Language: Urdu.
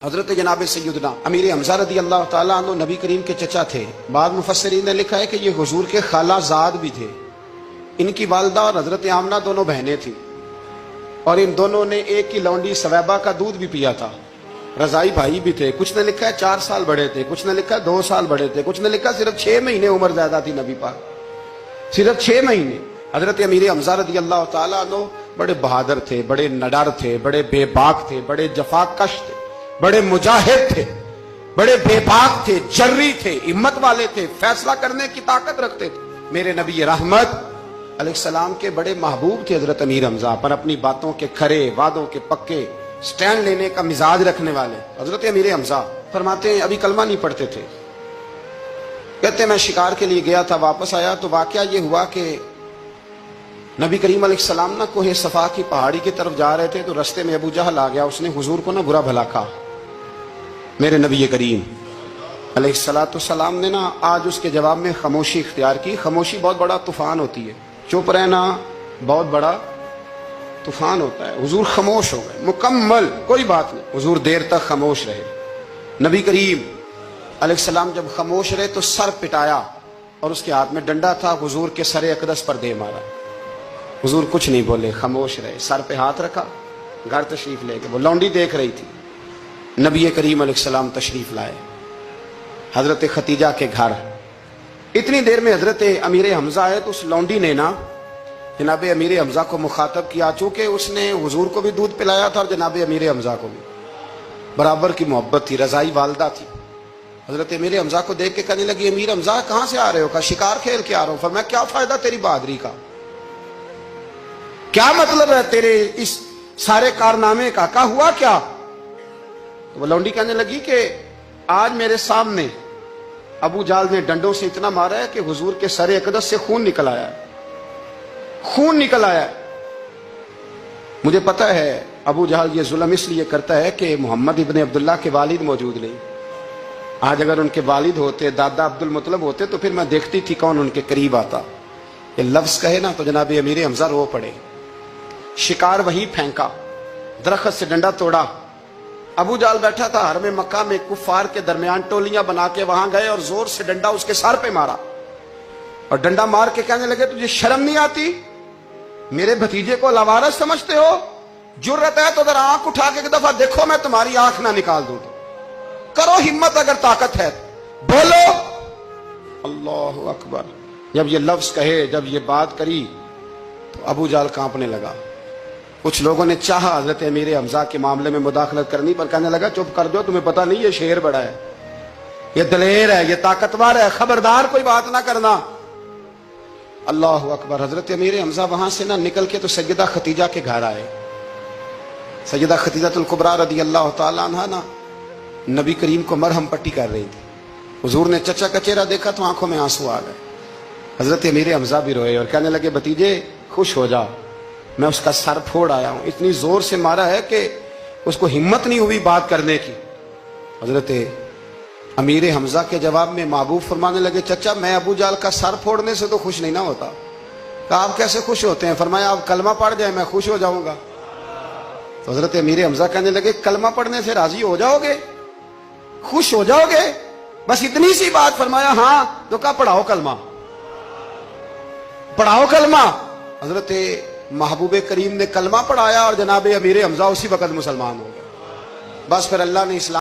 حضرت جناب سیدنا امیر حمزہ رضی اللہ تعالیٰ عنہ نبی کریم کے چچا تھے۔ بعض مفسرین نے لکھا ہے کہ یہ حضور کے خالہ زاد بھی تھے۔ ان کی والدہ اور حضرت آمنہ دونوں بہنیں تھیں، اور ان دونوں نے ایک ہی لونڈی سویبہ کا دودھ بھی پیا تھا۔ رضائی بھائی بھی تھے، کچھ نے لکھا ہے 4 سال بڑے تھے، کچھ نے لکھا ہے 2 سال بڑے تھے، کچھ نے لکھا ہے صرف 6 مہینے عمر زیادہ تھی نبی پاک، صرف 6 مہینے۔ حضرت امیر حمزہ رضی اللہ تعالیٰ عنہ بڑے بہادر تھے، بڑے نڈر تھے، بڑے بے باک تھے، بڑے جفا کش تھے، بڑے مجاہد تھے، بڑے بے باک تھے، جری تھے، ہمت والے تھے، فیصلہ کرنے کی طاقت رکھتے تھے۔ میرے نبی رحمت علیہ السلام کے بڑے محبوب تھے حضرت امیر حمزہ، پر اپنی باتوں کے کھرے، وعدوں کے پکے، سٹینڈ لینے کا مزاج رکھنے والے حضرت امیر حمزہ فرماتے ہیں ابھی کلمہ نہیں پڑھتے تھے، کہتے ہیں میں شکار کے لیے گیا تھا، واپس آیا تو واقعہ یہ ہوا کہ نبی کریم علیہ السلام نہ کوہ صفا کی پہاڑی کی طرف جا رہے تھے تو رستے میں ابو جہل آ گیا، اس نے حضور کو نہ برا بھلا کہا۔ میرے نبی کریم علیہ السلام نے نا آج اس کے جواب میں خاموشی اختیار کی۔ خاموشی بہت بڑا طوفان ہوتی ہے، چپ رہنا بہت بڑا طوفان ہوتا ہے۔ حضور خاموش ہو گئے، مکمل کوئی بات نہیں، حضور دیر تک خاموش رہے۔ نبی کریم علیہ السلام جب خاموش رہے تو سر پٹایا، اور اس کے ہاتھ میں ڈنڈا تھا، حضور کے سر اقدس پر دے مارا۔ حضور کچھ نہیں بولے، خاموش رہے، سر پہ ہاتھ رکھا، گھر تشریف لے گئے۔ وہ لونڈی دیکھ رہی تھی، نبی کریم علیہ السلام تشریف لائے حضرت ختیجہ کے گھر۔ اتنی دیر میں حضرت امیر حمزہ آئے تو اس لونڈی نے نا جناب امیر حمزہ کو مخاطب کیا، چونکہ اس نے حضور کو بھی دودھ پلایا تھا اور جناب امیر حمزہ کو بھی برابر کی محبت تھی، رضائی والدہ تھی۔ حضرت امیر حمزہ کو دیکھ کے کہنے لگی امیر حمزہ کہاں سے آ رہے ہو؟ کہا شکار کھیل کے آ رہا ہوں۔ فرمایا کیا فائدہ تیری بہادری کا، کیا مطلب ہے تیرے اس سارے کارنامے کا، کہا ہوا کیا؟ تو وہ لونڈی کہنے لگی کہ آج میرے سامنے ابو جہل نے ڈنڈوں سے اتنا مارا ہے کہ حضور کے سر اقدس سے خون نکل آیا ہے، خون نکل آیا ہے۔ مجھے پتا ہے ابو جہل یہ ظلم اس لیے کرتا ہے کہ محمد ابن عبداللہ کے والد موجود نہیں۔ آج اگر ان کے والد ہوتے، دادا عبد المطلب ہوتے، تو پھر میں دیکھتی تھی کون ان کے قریب آتا۔ یہ لفظ کہے نا تو جناب امیر حمزہ رو پڑے۔ شکار وہیں پھینکا، درخت سے ڈنڈا توڑا۔ ابو جہل بیٹھا تھا حرم مکہ میں، کفار کے درمیان ٹولیاں بنا کے وہاں گئے اور زور سے ڈنڈا اس کے سر پہ مارا، اور ڈنڈا مار کے کہنے لگے تجھے شرم نہیں آتی؟ میرے بھتیجے کو لاوارث سمجھتے ہو؟ جرت ہے تو ذرا آنکھ اٹھا کے ایک دفعہ دیکھو، میں تمہاری آنکھ نہ نکال دوں تو کرو ہمت، اگر طاقت ہے بولو اللہ اکبر۔ جب یہ لفظ کہے، جب یہ بات کری تو ابو جہل کانپنے لگا۔ کچھ لوگوں نے چاہا حضرت امیر حمزہ کے معاملے میں مداخلت کرنی، پر کہنے لگا چپ کر دو، تمہیں پتہ نہیں یہ شیر بڑا ہے، یہ دلیر ہے، یہ طاقتور ہے، خبردار کوئی بات نہ کرنا۔ اللہ اکبر۔ حضرت امیر حمزہ وہاں سے نہ نکل کے تو سیدہ ختیجہ کے گھر آئے۔ سیدہ ختیجہ الکبریٰ رضی اللہ تعالیٰ عنہ نا نبی کریم کو مرہم پٹی کر رہی تھی۔ حضور نے چچا کا چہرہ دیکھا تو آنکھوں میں آنسو آ گئے۔ حضرت امیر حمزہ بھی روئے اور کہنے لگے بھتیجے خوش ہو جا، میں اس کا سر پھوڑ آیا ہوں، اتنی زور سے مارا ہے کہ اس کو ہمت نہیں ہوئی بات کرنے کی۔ حضرت امیر حمزہ کے جواب میں محبوب فرمانے لگے چچا میں ابو جہل کا سر پھوڑنے سے تو خوش نہیں نہ ہوتا۔ کہا آپ کیسے خوش ہوتے ہیں؟ فرمایا آپ کلمہ پڑھ جائے میں خوش ہو جاؤں گا۔ تو حضرت امیر حمزہ کہنے لگے کلمہ پڑھنے سے راضی ہو جاؤ گے، خوش ہو جاؤ گے، بس اتنی سی بات؟ فرمایا ہاں۔ تو کہا پڑھاؤ کلمہ، پڑھاؤ کلمہ۔ حضرت محبوب کریم نے کلمہ پڑھایا اور جناب امیر حمزہ اسی وقت مسلمان ہو گئے۔ بس پھر اللہ نے اسلام